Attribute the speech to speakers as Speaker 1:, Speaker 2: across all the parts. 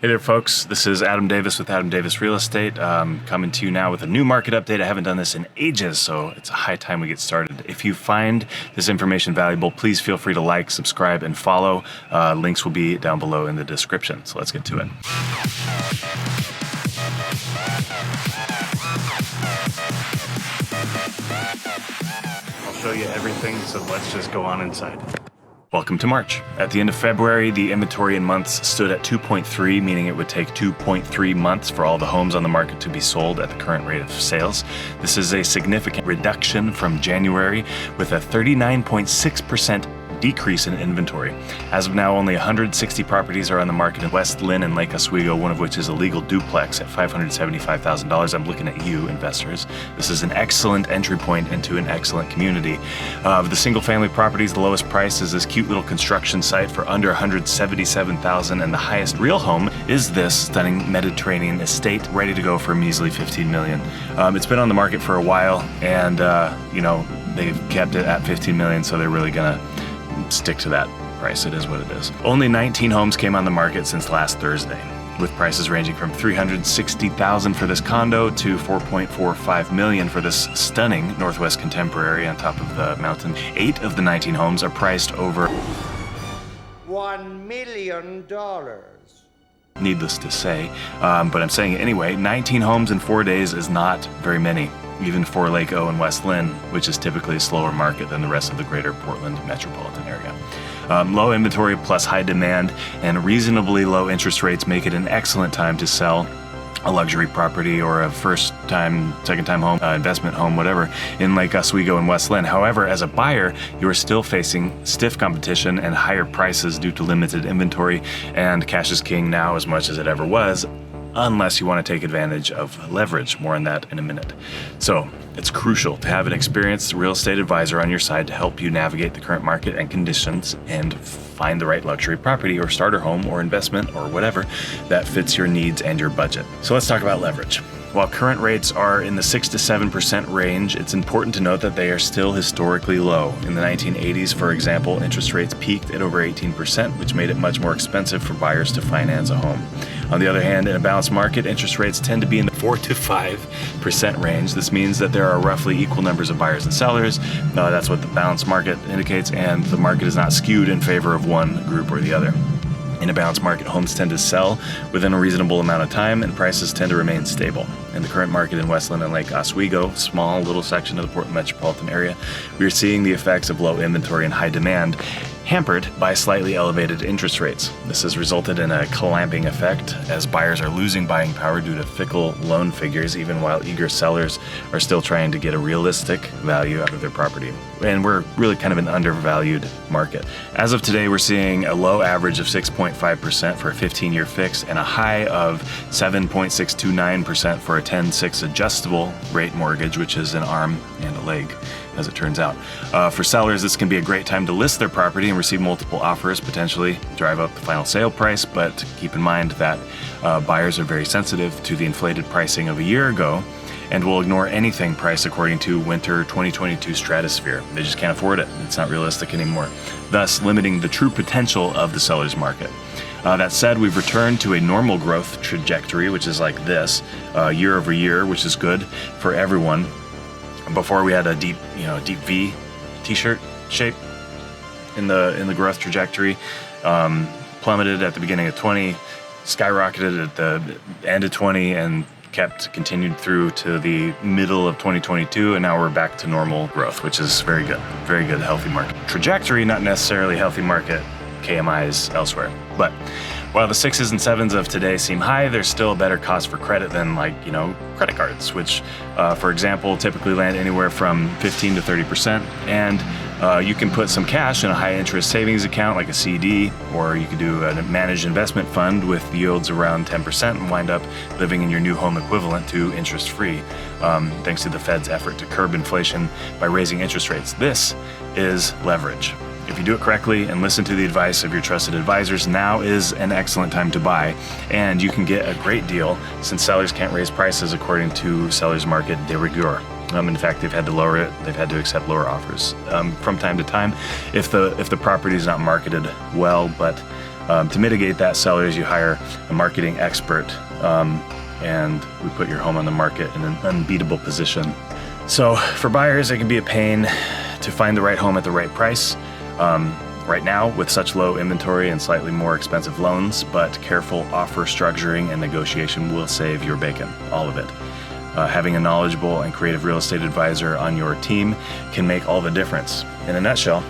Speaker 1: Hey there, folks. This is Adam Davis with Adam Davis Real Estate, coming to you now with a new market update. I haven't done this in ages, so it's a high time we get started. If you find this information valuable, please feel free to like, subscribe, and follow. Links will be down below in the description. So let's get to it. I'll show you everything, so let's just go on inside. Welcome to March. At the end of February, the inventory in months stood at 2.3, meaning it would take 2.3 months for all the homes on the market to be sold at the current rate of sales. This is a significant reduction from January, with a 39.6% decrease in inventory. As of now, only 160 properties are on the market in West Lynn and Lake Oswego, one of which is a legal duplex at $575,000. I'm looking at you, investors. This is an excellent entry point into an excellent community. Of the single-family properties, the lowest price is this cute little construction site for under $177,000, and the highest real home is this stunning Mediterranean estate, ready to go for a measly $15 million. It's been on the market for a while, and they've kept it at $15 million, so they're really gonna stick to that price. It is what it is. Only 19 homes came on the market since last Thursday, with prices ranging from $360,000 for this condo to $4.45 million for this stunning Northwest Contemporary on top of the mountain. 8 of the 19 homes are priced over
Speaker 2: $1 million.
Speaker 1: Needless to say, but I'm saying it anyway. 19 homes in 4 days is not very many, even for Lake O and West Lynn, which is typically a slower market than the rest of the greater Portland metropolitan area. Low inventory plus high demand and reasonably low interest rates make it an excellent time to sell a luxury property or a first-time, second-time home, investment home, whatever, in Lake Oswego and West Lynn. However, as a buyer, you are still facing stiff competition and higher prices due to limited inventory, and cash is king now as much as it ever was, unless you want to take advantage of leverage. More on that in a minute. So it's crucial to have an experienced real estate advisor on your side to help you navigate the current market and conditions and find the right luxury property or starter home or investment or whatever that fits your needs and your budget. So let's talk about leverage. While current rates are in the 6 to 7% range, it's important to note that they are still historically low. In the 1980s, for example, interest rates peaked at over 18%, which made it much more expensive for buyers to finance a home. On the other hand, in a balanced market, interest rates tend to be in the 4 to 5% range. This means that there are roughly equal numbers of buyers and sellers. That's what the balanced market indicates, and the market is not skewed in favor of one group or the other. In a balanced market, homes tend to sell within a reasonable amount of time, and prices tend to remain stable. In the current market in West Lynn and Lake Oswego, small little section of the Portland metropolitan area, we are seeing the effects of low inventory and high demand, hampered by slightly elevated interest rates. This has resulted in a clamping effect as buyers are losing buying power due to fickle loan figures, even while eager sellers are still trying to get a realistic value out of their property. And we're really kind of an undervalued market. As of today, we're seeing a low average of 6.5% for a 15-year fix and a high of 7.629% for a 10-6 adjustable rate mortgage, which is an arm and a leg, as it turns out. For sellers, this can be a great time to list their property and receive multiple offers, potentially drive up the final sale price, but keep in mind that buyers are very sensitive to the inflated pricing of a year ago and will ignore anything priced according to winter 2022 stratosphere. They just can't afford it. It's not realistic anymore, thus limiting the true potential of the seller's market. That said, we've returned to a normal growth trajectory, which is like this, year over year, which is good for everyone. Before we had a deep V t-shirt shape in the growth trajectory, plummeted at the beginning of 20, skyrocketed at the end of 20, and continued through to the middle of 2022, and now we're back to normal growth, which is very good, healthy market trajectory, not necessarily healthy market KMIs elsewhere. But while the 6s and 7s of today seem high, there's still a better cost for credit than credit cards, which, for example, typically land anywhere from 15 to 30%. And you can put some cash in a high interest savings account like a CD, or you could do a managed investment fund with yields around 10% and wind up living in your new home equivalent to interest free, thanks to the Fed's effort to curb inflation by raising interest rates. This is leverage. If you do it correctly and listen to the advice of your trusted advisors, now is an excellent time to buy, and you can get a great deal since sellers can't raise prices according to seller's market de rigueur. In fact, they've had to lower it. They've had to accept lower offers from time to time if the property is not marketed well, but To mitigate that, sellers, you hire a marketing expert, and we put your home on the market in an unbeatable position. So for buyers, it can be a pain to find the right home at the right price. Right now, with such low inventory and slightly more expensive loans, but careful offer structuring and negotiation will save your bacon, all of it. Having a knowledgeable and creative real estate advisor on your team can make all the difference. In a nutshell,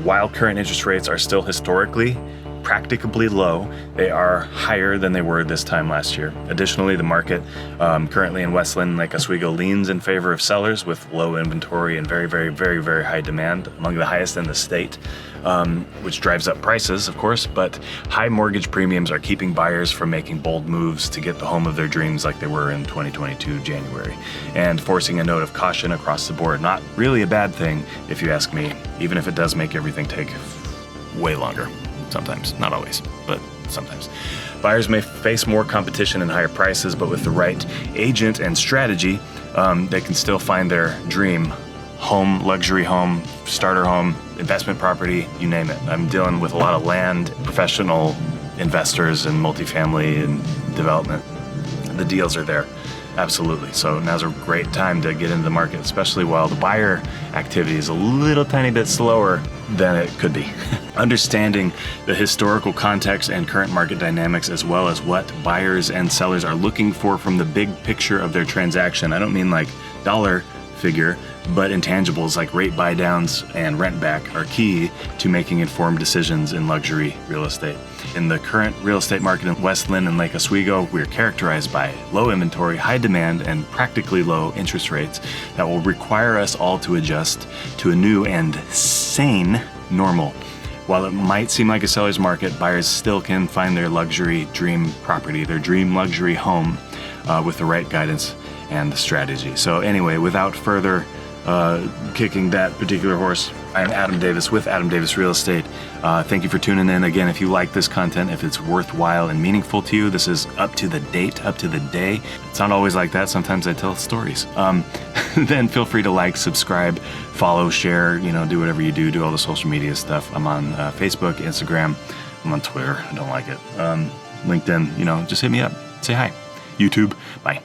Speaker 1: while current interest rates are still historically practicably low, they are higher than they were this time last year. Additionally, the market currently in West Linn and Lake Oswego leans in favor of sellers with low inventory and very, very, very, very high demand, among the highest in the state, which drives up prices, of course, but high mortgage premiums are keeping buyers from making bold moves to get the home of their dreams like they were in 2022 January, and forcing a note of caution across the board. Not really a bad thing, if you ask me, even if it does make everything take way longer. Sometimes, not always, but sometimes. Buyers may face more competition and higher prices, but with the right agent and strategy, they can still find their dream home, luxury home, starter home, investment property, you name it. I'm dealing with a lot of land, professional investors in multifamily and development. The deals are there. Absolutely. So now's a great time to get into the market, especially while the buyer activity is a little tiny bit slower than it could be. Understanding the historical context and current market dynamics, as well as what buyers and sellers are looking for from the big picture of their transaction. I don't mean like dollar figure, but intangibles like rate buy downs and rent back are key to making informed decisions in luxury real estate. In the current real estate market in West Linn and Lake Oswego, we're characterized by low inventory, high demand, and practically low interest rates that will require us all to adjust to a new and sane normal. While it might seem like a seller's market, buyers still can find their luxury dream property, their dream luxury home, with the right guidance and strategy. So anyway, without further kicking that particular horse, I'm Adam Davis with Adam Davis Real Estate. Thank you for tuning in. Again, if you like this content, if it's worthwhile and meaningful to you, this is up to the date, up to the day. It's not always like that. Sometimes I tell stories. Then feel free to like, subscribe, follow, share, do whatever you do all the social media stuff. I'm on Facebook, Instagram. I'm on Twitter. I don't like it. LinkedIn, just hit me up. Say hi. YouTube. Bye.